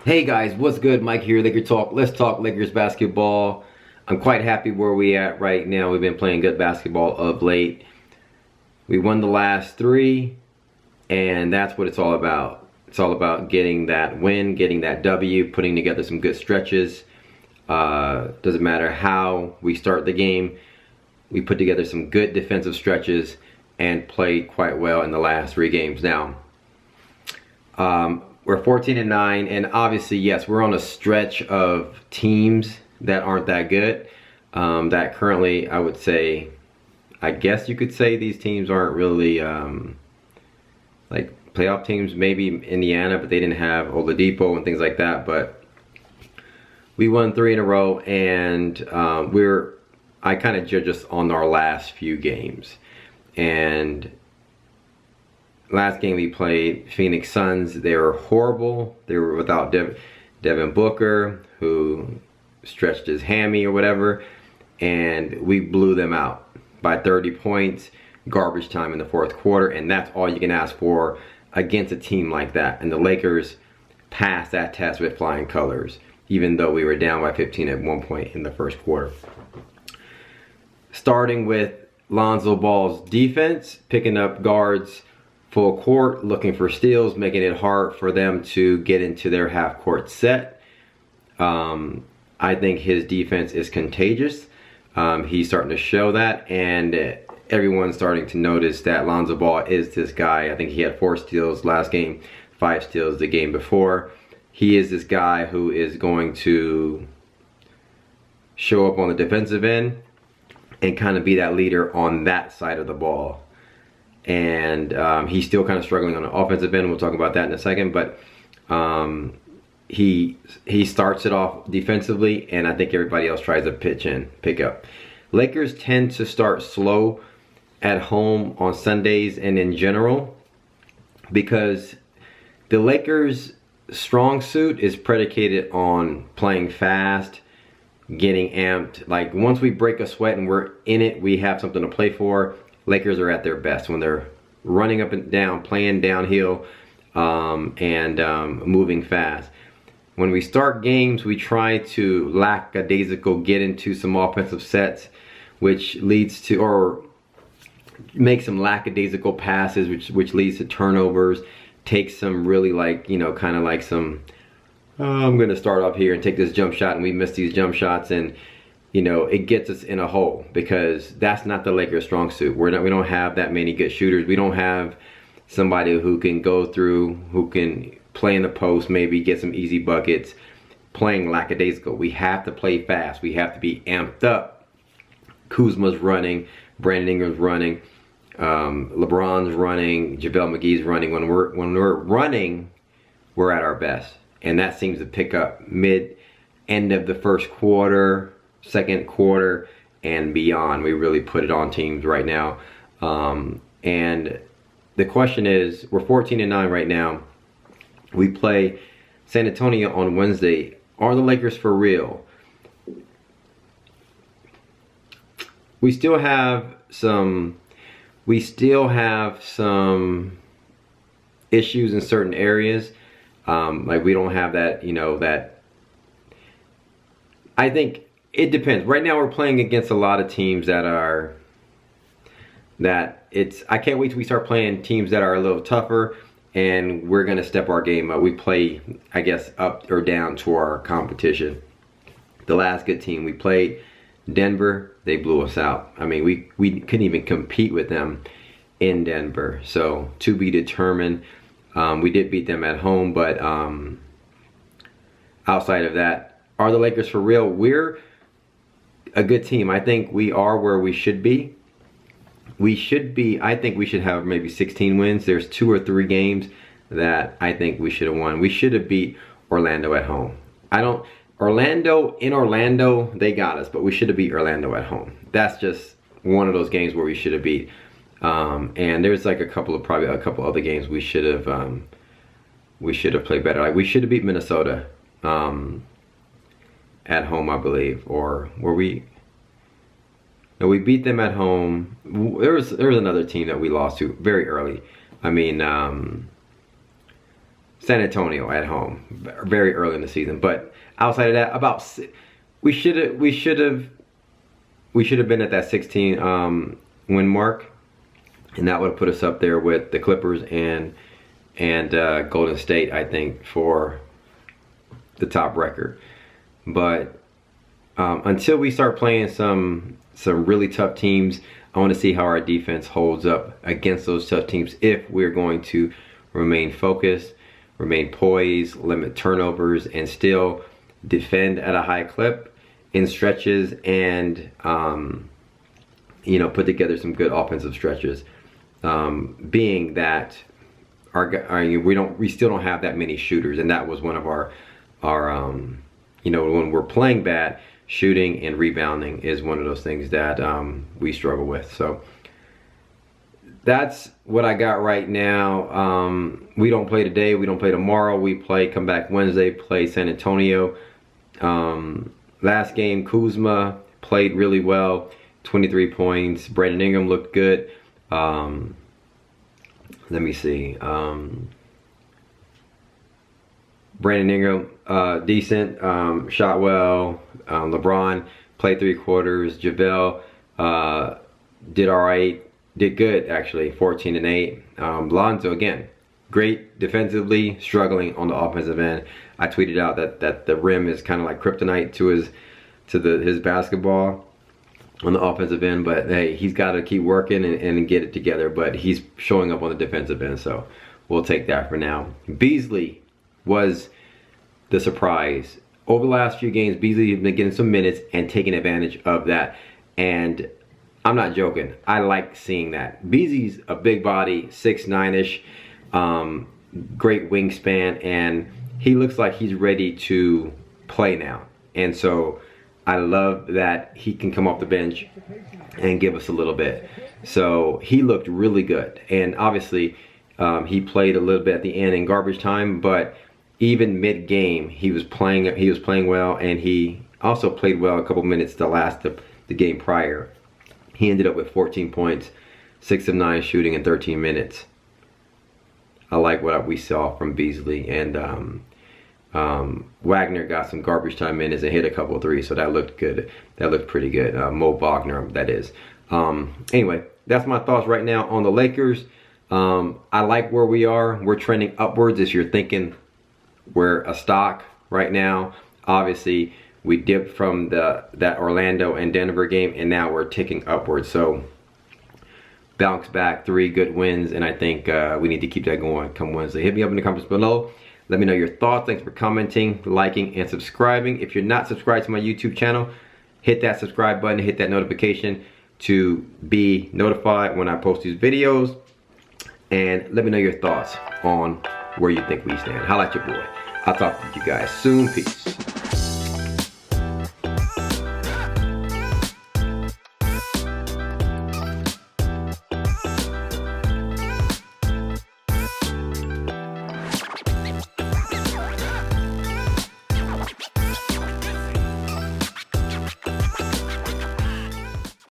Hey guys, what's good? Mike here, Laker Talk. Let's talk Lakers basketball. I'm quite happy where we at right now. We've been playing good basketball of late. We won the last three, and that's what it's all about. It's all about getting that win, getting that W, putting together some good stretches. Doesn't matter how we start the game. We put together some good defensive stretches and played quite well in the last three games. Now, we're 14-9, and obviously, yes, we're on a stretch of teams that aren't that good. That currently, I would say, I guess you could say these teams aren't really like playoff teams. Maybe Indiana, but they didn't have Oladipo and things like that. But we won three in a row, and I kind of judge us on our last few games. And last game we played, Phoenix Suns, they were horrible. They were without Devin Booker, who stretched his hammy or whatever, and we blew them out by 30 points, garbage time in the fourth quarter, and that's all you can ask for against a team like that. And the Lakers passed that test with flying colors, even though we were down by 15 at one point in the first quarter. Starting with Lonzo Ball's defense, picking up guards full court, looking for steals, making it hard for them to get into their half court set. I think his defense is contagious. He's starting to show that, and everyone's starting to notice that Lonzo Ball is this guy. I think he had 4 steals last game, 5 steals the game before. He is this guy who is going to show up on the defensive end and kind of be that leader on that side of the ball. And he's still kind of struggling on the offensive end. We'll talk about that in a second. But he starts it off defensively, and I think everybody else tries to pick up. Lakers tend to start slow at home on Sundays and in general, because the Lakers' strong suit is predicated on playing fast, getting amped. Like, once we break a sweat and we're in it, we have something to play for. Lakers are at their best when they're running up and down, playing downhill, and moving fast. When we start games, we try to lackadaisical get into some offensive sets, which leads to, or make some lackadaisical passes, which leads to turnovers. Take some really, like, you know, kind of like some, I'm going to start off here and take this jump shot, and we miss these jump shots, and you know, it gets us in a hole, because that's not the Lakers' strong suit. We don't have that many good shooters. We don't have somebody who can go through, who can play in the post, maybe get some easy buckets, playing lackadaisical. We have to play fast. We have to be amped up. Kuzma's running, Brandon Ingram's running, LeBron's running, JaVale McGee's running. When we're running, we're at our best, and that seems to pick up end of the first quarter, second quarter, and beyond. We really put it on teams right now. And the question is, we're 14-9 right now. We play San Antonio on Wednesday. Are the Lakers for real? We still have some issues in certain areas. Like, we don't have that, you know, that, I think it depends. Right now we're playing against a lot of teams I can't wait till we start playing teams that are a little tougher, and we're going to step our game up. We play, I guess, up or down to our competition. The last good team we played, Denver, they blew us out. I mean, we couldn't even compete with them in Denver. So, to be determined. We did beat them at home, but outside of that, are the Lakers for real? We're a good team. I think we are where we should be. I think we should have maybe 16 wins. There's 2 or 3 games that I think we should have won. We should have beat Orlando at home. In Orlando, they got us, but we should have beat Orlando at home. That's just one of those games where we should have beat. And there's like probably a couple other games we should have played better. Like, we should have beat Minnesota at home, I believe, or were we? No, we beat them at home. There was another team that we lost to very early. I mean, San Antonio at home, very early in the season. But outside of that, we should have been at that 16 win mark, and that would have put us up there with the Clippers and Golden State, I think, for the top record. But until we start playing some really tough teams, I want to see how our defense holds up against those tough teams if we're going to remain focused, remain poised, limit turnovers, and still defend at a high clip in stretches, and you know, put together some good offensive stretches. Being that we still don't have that many shooters, and that was one of our you know, when we're playing bad, shooting and rebounding is one of those things that we struggle with. So that's what I got right now. We don't play today, we don't play tomorrow. We come back Wednesday, play San Antonio. Last game, Kuzma played really well, 23 points. Brandon Ingram looked good. Let me see. Brandon Ingram, decent, shot well. LeBron played 3 quarters. JaVale did all right, did good actually, 14 and 8. Lonzo again, great defensively, struggling on the offensive end. I tweeted out that the rim is kind of like kryptonite to his basketball on the offensive end, but hey, he's got to keep working and get it together. But he's showing up on the defensive end, so we'll take that for now. Beasley was the surprise. Over the last few games, Beasley has been getting some minutes and taking advantage of that. And I'm not joking. I like seeing that. Beasley's a big body, 6'9"-ish, great wingspan, and he looks like he's ready to play now. And so I love that he can come off the bench and give us a little bit. So he looked really good. And obviously, he played a little bit at the end in garbage time, but even mid-game, he was playing well, and he also played well a couple minutes the game prior. He ended up with 14 points, 6 of 9 shooting in 13 minutes. I like what we saw from Beasley, and Wagner got some garbage time minutes and hit a couple of threes, so that looked good. That looked pretty good. Mo Wagner, that is. Anyway, that's my thoughts right now on the Lakers. I like where we are. We're trending upwards. If you're thinking we're a stock right now, obviously we dipped from that Orlando and Denver game, and now we're ticking upwards. So bounce back, 3 good wins, and I think we need to keep that going come Wednesday. Hit me up in the comments below. Let me know your thoughts. Thanks for commenting, liking, and subscribing. If you're not subscribed to my YouTube channel, hit that subscribe button, hit that notification to be notified when I post these videos. And let me know your thoughts on where you think we stand. Holla at your boy. I'll talk to you guys soon. Peace.